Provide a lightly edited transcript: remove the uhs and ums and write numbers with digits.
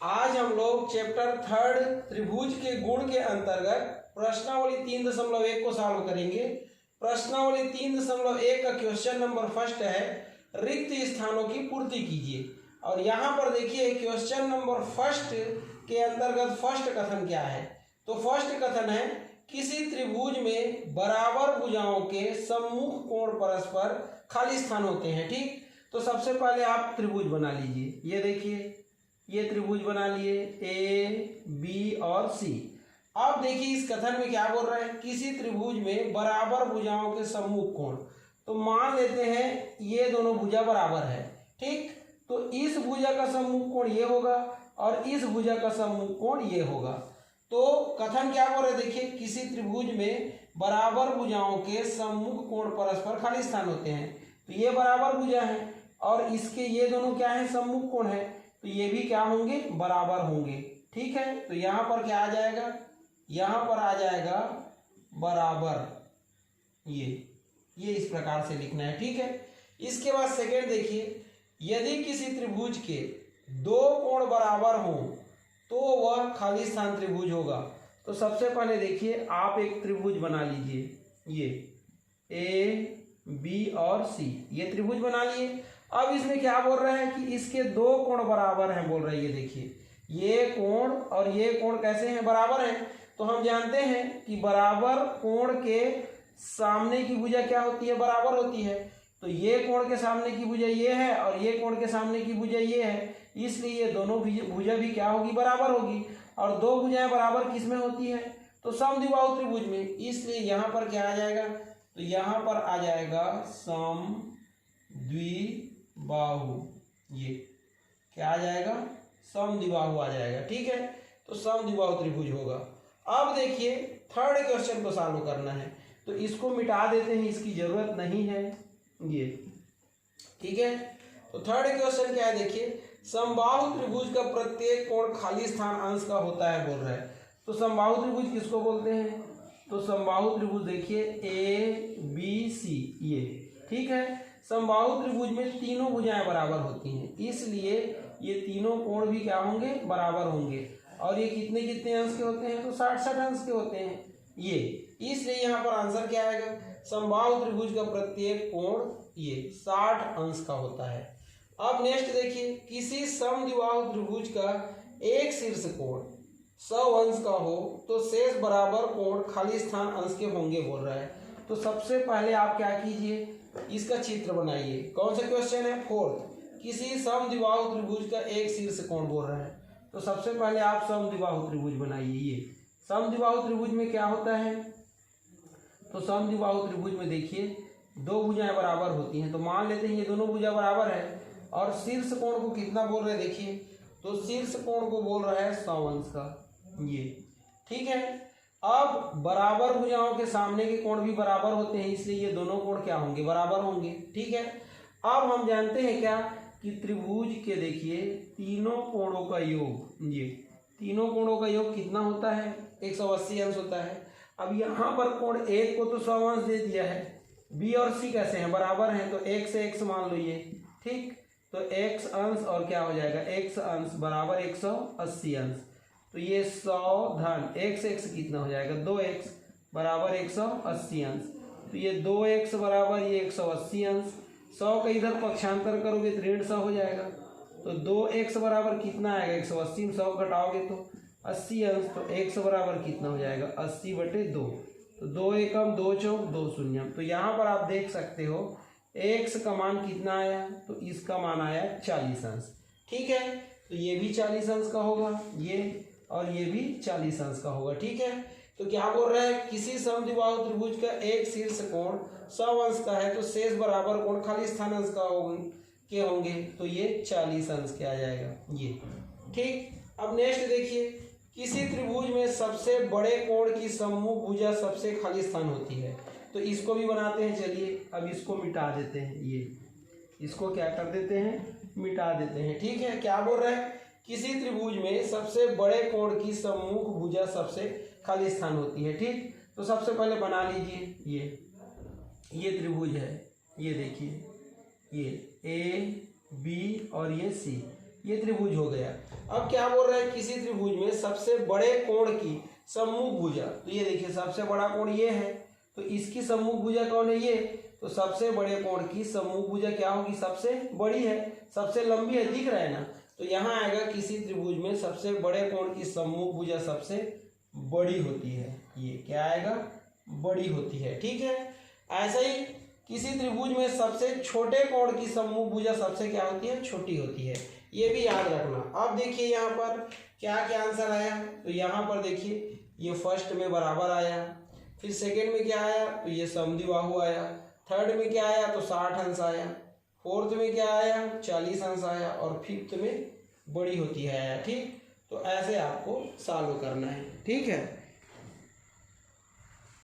आज हम लोग चैप्टर 3 त्रिभुज के गुण के अंतर्गत प्रश्नावली 3.1 को सॉल्व करेंगे। प्रश्नावली 3.1 का क्वेश्चन नंबर फर्स्ट है, रिक्त स्थानों की पूर्ति कीजिए। और यहाँ पर देखिए क्वेश्चन नंबर फर्स्ट के अंतर्गत फर्स्ट कथन क्या है। तो फर्स्ट कथन है, किसी त्रिभुज में बराबर भुजाओं के सम्मुख कोण परस्पर खाली स्थान होते हैं। ठीक, तो सबसे पहले आप त्रिभुज बना लीजिए। ये देखिए, ये त्रिभुज बना लिए ए बी और सी। अब देखिए इस कथन में क्या बोल रहा है, किसी त्रिभुज में बराबर भुजाओं के सम्मुख कोण। तो मान लेते हैं ये दोनों भुजा बराबर है। ठीक, तो इस भुजा का सम्मुख कोण ये होगा और इस भुजा का सम्मुख कोण ये होगा। तो कथन क्या बोल रहे हैं, देखिए किसी त्रिभुज में बराबर भुजाओं के सम्मुख कोण परस्पर खाली स्थान होते हैं। तो ये बराबर भुजा है और इसके ये दोनों क्या है, सम्मुख कोण है। तो ये भी क्या होंगे, बराबर होंगे। ठीक है, तो यहाँ पर क्या आ जाएगा, यहाँ पर आ जाएगा बराबर। ये इस प्रकार से लिखना है। ठीक है, इसके बाद सेकेंड देखिए, यदि किसी त्रिभुज के दो कोण बराबर हों तो वह खाली स्थान त्रिभुज होगा। तो सबसे पहले देखिए आप एक त्रिभुज बना लीजिए, ये ए बी और सी, ये त्रिभुज बना लिए। अब इसमें क्या बोल रहा है कि इसके दो कोण बराबर हैं, बोल रहा है। ये देखिए ये कोण और ये कोण कैसे हैं, बराबर हैं। तो हम जानते हैं कि बराबर कोण के सामने की भुजा क्या होती है, बराबर होती है। तो ये कोण के सामने की भुजा ये है और ये कोण के सामने की भुजा ये है, इसलिए ये दोनों भुजा भी क्या होगी, बराबर होगी। और दो भुजाएं बराबर किस में होती है, तो समद्विबाहु त्रिभुज में। इसलिए यहाँ पर क्या आ जाएगा, तो यहाँ पर आ जाएगा समद्विबाहु। ये क्या आ जाएगा, समद्विबाहु आ जाएगा। ठीक है, तो समद्विबाहु त्रिभुज होगा। अब देखिए थर्ड क्वेश्चन को सॉल्व करना है, तो इसको मिटा देते हैं, इसकी जरूरत नहीं है ये। ठीक है, तो थर्ड क्वेश्चन क्या है, देखिए समबाहु त्रिभुज का प्रत्येक कोण खाली स्थान अंश का होता है, बोल रहा है। तो समबाहु त्रिभुज किसको बोलते हैं, तो समबाहु त्रिभुज देखिए ए बी सी, ये। ठीक है, समबाहु त्रिभुज में तीनों भुजाएं बराबर होती हैं, इसलिए ये तीनों कोण भी क्या होंगे, बराबर होंगे। और ये कितने कितने अंश के होते हैं, तो 60-60 अंश के होते हैं ये। इसलिए यहाँ पर आंसर क्या आएगा, समबाहु त्रिभुज का प्रत्येक कोण ये 60 अंश का होता है। अब नेक्स्ट देखिए, किसी समद्विबाहु त्रिभुज का एक शीर्ष कोण 100 अंश का हो तो शेष बराबर कोण खाली स्थान अंश के होंगे, बोल रहा है। तो सबसे पहले आप क्या कीजिए, इसका चित्र बनाइए। कौन सा क्वेश्चन है, फोर्थ। किसी समद्विबाहु त्रिभुज का एक शीर्ष कोण बोल रहा है। तो सबसे पहले आप समद्विबाहु त्रिभुज बनाइए। ये समद्विबाहु त्रिभुज में क्या होता है, तो समद्विबाहु त्रिभुज में देखिए दो भुजाएं बराबर होती हैं। तो मान लेते हैं ये दोनों भुजा बराबर है और शीर्ष कोण को कितना बोल रहे हैं, देखिए तो शीर्ष कोण को बोल रहा है 100 अंश का, ये। ठीक है, अब बराबर भुजाओं के सामने के कोण भी बराबर होते हैं, इसलिए ये दोनों कोण क्या होंगे, बराबर होंगे। ठीक है, अब हम जानते हैं क्या कि त्रिभुज के देखिए तीनों कोणों का योग, ये तीनों कोणों का योग कितना होता है, 180 अंश होता है। अब यहाँ पर कोण एक को तो 100 अंश दे दिया है, बी और सी कैसे हैं, बराबर हैं, तो एक से x मान लो ये। ठीक, तो x अंश और क्या हो जाएगा, x अंश बराबर 180 अंश। तो ये 100 धन x से x कितना हो जाएगा, 2x बराबर 180 अंश। तो ये 2x बराबर ये 180 अंश। 100 का इधर पक्षांतर करोगे तो ऋण 100 हो जाएगा। तो 2x बराबर कितना आएगा, 180 में 100 घटाओगे तो 80 अंश। तो x बराबर कितना हो जाएगा, 80/2। तो 2 एकम 2 चौक 2 शून्य। तो यहाँ पर आप देख सकते हो x का मान कितना आया, तो इसका मान आया 40 अंश। ठीक है, तो ये भी 40 अंश का होगा, ये और ये भी 40 अंश का होगा। ठीक है, तो क्या बोल रहा है, किसी समद्विबाहु त्रिभुज का एक शीर्ष कोण 100 अंश का है तो शेष बराबर कोण खाली स्थान अंश का होंगे, तो ये 40 अंश के आ जाएगा, ये। ठीक, अब नेक्स्ट देखिए, किसी त्रिभुज में सबसे बड़े कोण की सम्मुख भुजा सबसे खाली स्थान होती है। तो इसको भी बनाते हैं, चलिए अब इसको मिटा देते हैं, ये इसको क्या कर देते हैं, मिटा देते हैं। ठीक है, क्या बोल रहा है, किसी त्रिभुज में सबसे बड़े कोण की सम्मुख भुजा सबसे खाली स्थान होती है। ठीक, तो सबसे पहले बना लीजिए, ये त्रिभुज है, ये देखिए ये ए बी और ये सी। ये त्रिभुज हो गया। अब क्या बोल रहे हैं, किसी त्रिभुज में सबसे बड़े कोण की सम्मुख भुजा, तो ये देखिए सबसे बड़ा कोण ये है, तो इसकी सम्मुख भुजा कौन है, ये, तो सबसे बड़े कोण की सम्मुख भुजा क्या होगी, सबसे बड़ी है, सबसे लंबी है, दिख रहा है ना। तो यहाँ आएगा किसी त्रिभुज में सबसे बड़े कोण की सम्मुख भुजा सबसे बड़ी होती है, ये क्या आएगा, बड़ी होती है, ठीक है। ऐसा ही किसी त्रिभुज में सबसे छोटे कोण की सम्मुख भुजा सबसे क्या होती है, छोटी होती है, ये भी याद रखना। अब देखिए यहाँ पर क्या क्या आंसर आया, तो यहाँ पर देखिए ये फर्स्ट में बराबर आया, फिर सेकेंड में क्या आया, तो ये समद्विबाहु आया, थर्ड में क्या आया, तो 60 अंश आया, फोर्थ में क्या आया, 40 अंश आया, और फिफ्थ में बड़ी होती है, ठीक। तो ऐसे आपको सॉल्व करना है, ठीक है।